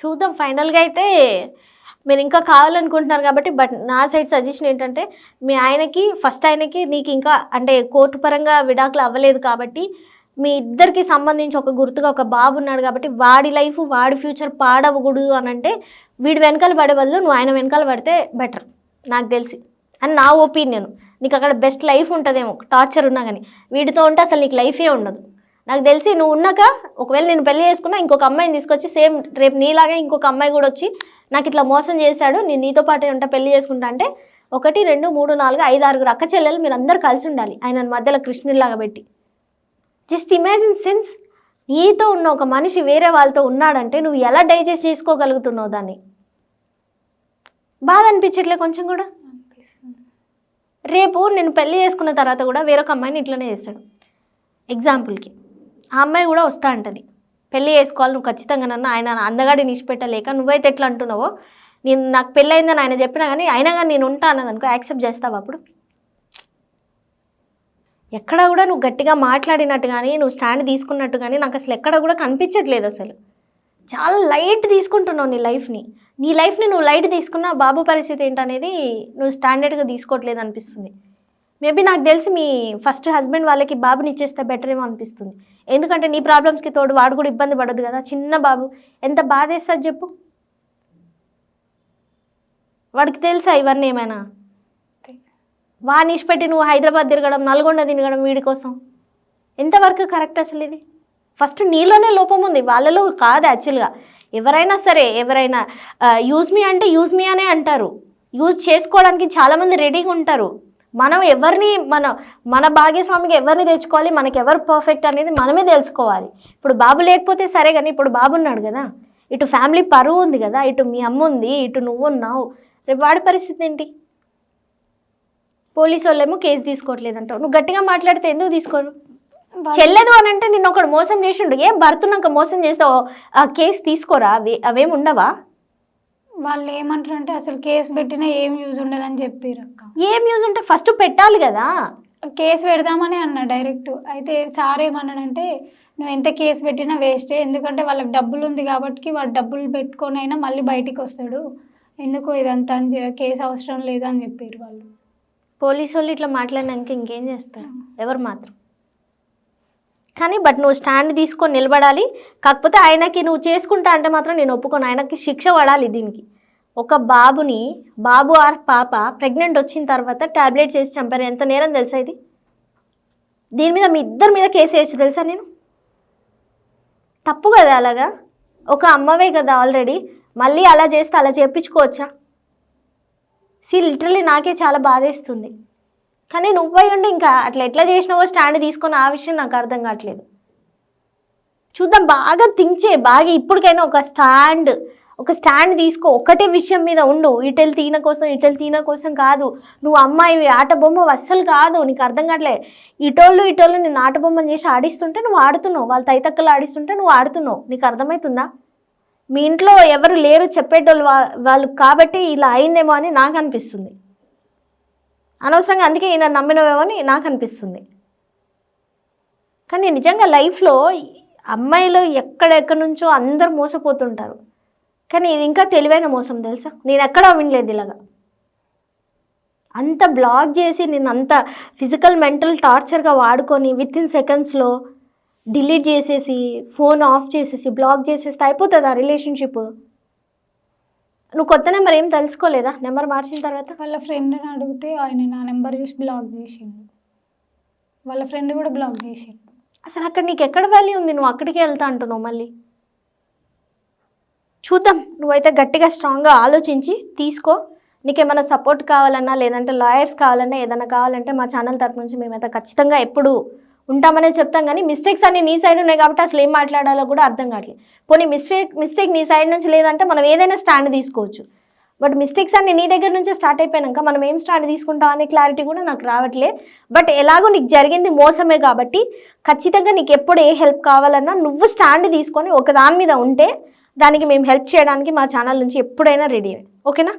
చూద్దాం. ఫైనల్గా అయితే మీరు ఇంకా కావాలనుకుంటున్నారు కాబట్టి, బట్ నా సైడ్ సజెషన్ ఏంటంటే, మీ ఆయనకి ఫస్ట్ ఆయనకి నీకు ఇంకా అంటే కోర్టు పరంగా విడాకులు అవ్వలేదు కాబట్టి, మీ ఇద్దరికి సంబంధించి ఒక గుర్తుగా ఒక బాబు ఉన్నాడు కాబట్టి, వాడి లైఫ్ వాడి ఫ్యూచర్ పాడవకూడదు అని అంటే, వీడి వెనకాల పడే బదులు నువ్వు ఆయన వెనకాల పడితే బెటర్ నాకు తెలిసి అని నా ఒపీనియన్. నీకు అక్కడ బెస్ట్ లైఫ్ ఉంటుందేమో టార్చర్ ఉన్నా కానీ, వీడితో ఉంటే అసలు నీకు లైఫే ఉండదు. నాకు తెలిసి నువ్వు ఉన్నాక ఒకవేళ నేను పెళ్లి చేసుకున్నా ఇంకొక అమ్మాయిని తీసుకొచ్చి సేమ్ రేపు నీలాగే ఇంకొక అమ్మాయి కూడా వచ్చి నాకు ఇట్లా మోసం చేశాడు, నేను నీతో పాటే ఉంటా పెళ్లి చేసుకుంటా అంటే 1 2 3 4 5 6 అక్క చెల్లెలు మీరు అందరు కలిసి ఉండాలి, ఆయన మధ్యలో కృష్ణుడిలాగా పెట్టి. జస్ట్ ఇమాజిన్ సెన్స్, నీతో ఉన్న ఒక మనిషి వేరే వాళ్ళతో ఉన్నాడంటే నువ్వు ఎలా డైజెస్ట్ చేసుకోగలుగుతున్నావు దాన్ని? బాధ అనిపించట్లే కొంచెం కూడా? రేపు నేను పెళ్లి చేసుకున్న తర్వాత కూడా వేరొక అమ్మాయిని ఇట్లనే చేస్తాడు. ఎగ్జాంపుల్కి ఆ అమ్మాయి కూడా వస్తా అంటది, పెళ్ళి చేసుకోవాలి నువ్వు ఖచ్చితంగా, నన్ను ఆయన అందగాడిని ఇష్టపెట్టలేక నువ్వైతే ఎట్లా అంటున్నావో, నేను నాకు పెళ్ళి అయిందని ఆయన చెప్పినా కానీ అయినా కానీ నేను ఉంటా అన్నది అనుకో, యాక్సెప్ట్ చేస్తావు? అప్పుడు ఎక్కడ కూడా నువ్వు గట్టిగా మాట్లాడినట్టు కానీ నువ్వు స్టాండ్ తీసుకున్నట్టు కానీ నాకు అసలు ఎక్కడ కూడా కనిపించట్లేదు. అసలు చాలా లైట్ తీసుకుంటున్నావు నీ లైఫ్ని నువ్వు లైట్ తీసుకున్నా బాబు పరిస్థితి ఏంటనేది నువ్వు స్టాండర్డ్గా తీసుకోవట్లేదు అనిపిస్తుంది. మేబీ నాకు తెలిసి మీ ఫస్ట్ హస్బెండ్ వాళ్ళకి బాబుని ఇచ్చేస్తే బెటర్ ఏమో అనిపిస్తుంది. ఎందుకంటే నీ ప్రాబ్లమ్స్కి తోడు వాడు కూడా ఇబ్బంది పడదు కదా, చిన్న బాబు ఎంత బాధ వేస్తుంది చెప్పు. వాడికి తెలుసా ఇవన్నీ ఏమైనా? వాడిని ఇష్టపెట్టి నువ్వు హైదరాబాద్ తిరగడం, నల్గొండ తిరగడం వీడి కోసం ఎంతవరకు కరెక్ట్ అసలు? ఇది ఫస్ట్ నీలోనే లోపం ఉంది, వాళ్ళలో కాదు. యాక్చువల్గా ఎవరైనా సరే, ఎవరైనా యూజ్ మీ అంటే యూజ్ మీ అనే అంటారు. యూజ్ చేసుకోవడానికి చాలామంది రెడీగా ఉంటారు. మనం ఎవరిని మన భాగ్యస్వామికి ఎవరిని తెచ్చుకోవాలి, మనకి ఎవరు పర్ఫెక్ట్ అనేది మనమే తెలుసుకోవాలి. ఇప్పుడు బాబు లేకపోతే సరే, కానీ ఇప్పుడు బాబు ఉన్నాడు కదా, ఇటు ఫ్యామిలీ పరువు ఉంది కదా, ఇటు మీ అమ్మ ఉంది, ఇటు నువ్వు ఉన్నావు, రేపు వాడి పరిస్థితి ఏంటి? పోలీసు వాళ్ళేమో కేసు తీసుకోవట్లేదంటావు, నువ్వు గట్టిగా మాట్లాడితే ఎందుకు తీసుకోరు? చెల్లెదు అని అంటే నిన్ను ఒకడు మోసం చేసిండు, ఏం భర్తనాక మోసం చేస్తావు, ఆ కేసు తీసుకోరా? అవేమి ఉండవా? వాళ్ళు ఏమంటారు అంటే అసలు కేసు పెట్టినా ఏం యూజ్ ఉండదని చెప్పారు అక్క. ఏం యూజ్ ఉంటే ఫస్ట్ పెట్టాలి కదా. కేసు పెడదామని అన్నా డైరెక్ట్. అయితే సార్ ఏమన్నాడంటే నువ్వు ఎంత కేసు పెట్టినా వేస్టే, ఎందుకంటే వాళ్ళకి డబ్బులు ఉంది కాబట్టి వాడు డబ్బులు పెట్టుకొని అయినా మళ్ళీ బయటికి వస్తాడు, ఎందుకు ఇదంతా కేసు అవసరం లేదు అని చెప్పారు వాళ్ళు. పోలీసు వాళ్ళు ఇట్లా మాట్లాడినాక ఇంకేం చేస్తారు ఎవరు మాత్రం. కానీ బట్ నువ్వు స్టాండ్ తీసుకొని నిలబడాలి. కాకపోతే ఆయనకి నువ్వు చేసుకుంటా అంటే మాత్రం నేను ఒప్పుకోను, ఆయనకి శిక్ష పడాలి దీనికి. ఒక బాబు ఆర్ పాప ప్రెగ్నెంట్ వచ్చిన తర్వాత టాబ్లెట్స్ వేసి చంపారు, ఎంత నేరం తెలుసా ఇది? దీని మీద మీ ఇద్దరి మీద కేసు వేయచ్చు తెలుసా? నేను తప్పు కదా అలాగా? ఒక అమ్మవే కదా ఆల్రెడీ, మళ్ళీ అలా చేస్తే అలా చేయించుకోవచ్చా? లిటరలీ నాకే చాలా బాధేస్తుంది. కానీ నువ్వై ఉండి ఇంకా అట్లా ఎట్లా చేసినావో స్టాండ్ తీసుకొని ఆ విషయం నాకు అర్థం కావట్లేదు. చూద్దాం, బాగా థింక్ చేయి, బాగా ఇప్పటికైనా ఒక స్టాండ్ తీసుకో, ఒకటే విషయం మీద ఉండు. ఇటెల్ తీన కోసం కాదు, నువ్వు అమ్మాయివి ఆట బొమ్మ అస్సలు కాదు. నీకు అర్థం కావట్లే, ఇటోళ్ళు నేను ఆట బొమ్మను చేసి ఆడిస్తుంటే నువ్వు ఆడుతున్నావు, వాళ్ళ తైతక్కలు ఆడిస్తుంటే నువ్వు ఆడుతున్నావు. నీకు అర్థమవుతుందా? మీ ఇంట్లో ఎవరు లేరు చెప్పేటోళ్ళు వాళ్ళు కాబట్టి ఇలా అయిందేమో అని నాకు అనిపిస్తుంది. అనవసరంగా అందుకే ఈయన నమ్మినవేమో అని నాకు అనిపిస్తుంది. కానీ నిజంగా లైఫ్లో అమ్మాయిలు ఎక్కడెక్కడి నుంచో అందరూ మోసపోతుంటారు, కానీ ఇది ఇంకా తెలివైన మోసం తెలుసా? నేను ఎక్కడా వినలేదు ఇలాగా. అంత బ్లాక్ చేసి నేను అంత ఫిజికల్ మెంటల్ టార్చర్గా వాడుకొని వితిన్ సెకండ్స్లో డిలీట్ చేసేసి ఫోన్ ఆఫ్ చేసేసి బ్లాక్ చేసేస్తే అయిపోతుంది ఆ రిలేషన్షిప్. నువ్వు కొత్త నెంబర్ ఏం తెలుసుకోలేదా నెంబర్ మార్చిన తర్వాత? వాళ్ళ ఫ్రెండ్ని అడిగితే ఆయన నా నెంబర్ చూసి బ్లాక్ చేసిండు, వాళ్ళ ఫ్రెండ్ కూడా బ్లాక్ చేసిండు. అసలు అక్కడ నీకు ఎక్కడ వాల్యూ ఉంది? నువ్వు అక్కడికి వెళ్తా అంటున్నావు మళ్ళీ. చూద్దాం, నువ్వైతే గట్టిగా స్ట్రాంగ్గా ఆలోచించి తీసుకో. నీకేమైనా సపోర్ట్ కావాలన్నా లేదంటే లాయర్స్ కావాలన్నా ఏదైనా కావాలంటే మా ఛానల్ తరపు నుంచి మేమైతే ఖచ్చితంగా ఎప్పుడు ఉంటామనే చెప్తాం. కానీ మిస్టేక్స్ అన్నీ నీ సైడ్ ఉన్నాయి కాబట్టి అసలు ఏం మాట్లాడాలో కూడా అర్థం కావట్లేదు. పోనీ మిస్టేక్ నీ సైడ్ నుంచి లేదంటే మనం ఏదైనా స్టాండ్ తీసుకోవచ్చు. బట్ మిస్టేక్స్ అన్నీ నీ దగ్గర నుంచే స్టార్ట్ అయిపోయాక మనం ఏం స్టాండ్ తీసుకుంటాం అనే క్లారిటీ కూడా నాకు రావట్లే. బట్ ఎలాగో నీకు జరిగింది మోసమే కాబట్టి ఖచ్చితంగా నీకు ఎప్పుడు ఏ హెల్ప్ కావాలన్నా నువ్వు స్టాండ్ తీసుకొని ఒక దాని మీద ఉంటే దానికి మేము హెల్ప్ చేయడానికి మా ఛానల్ నుంచి ఎప్పుడైనా రెడీ. ఓకేనా?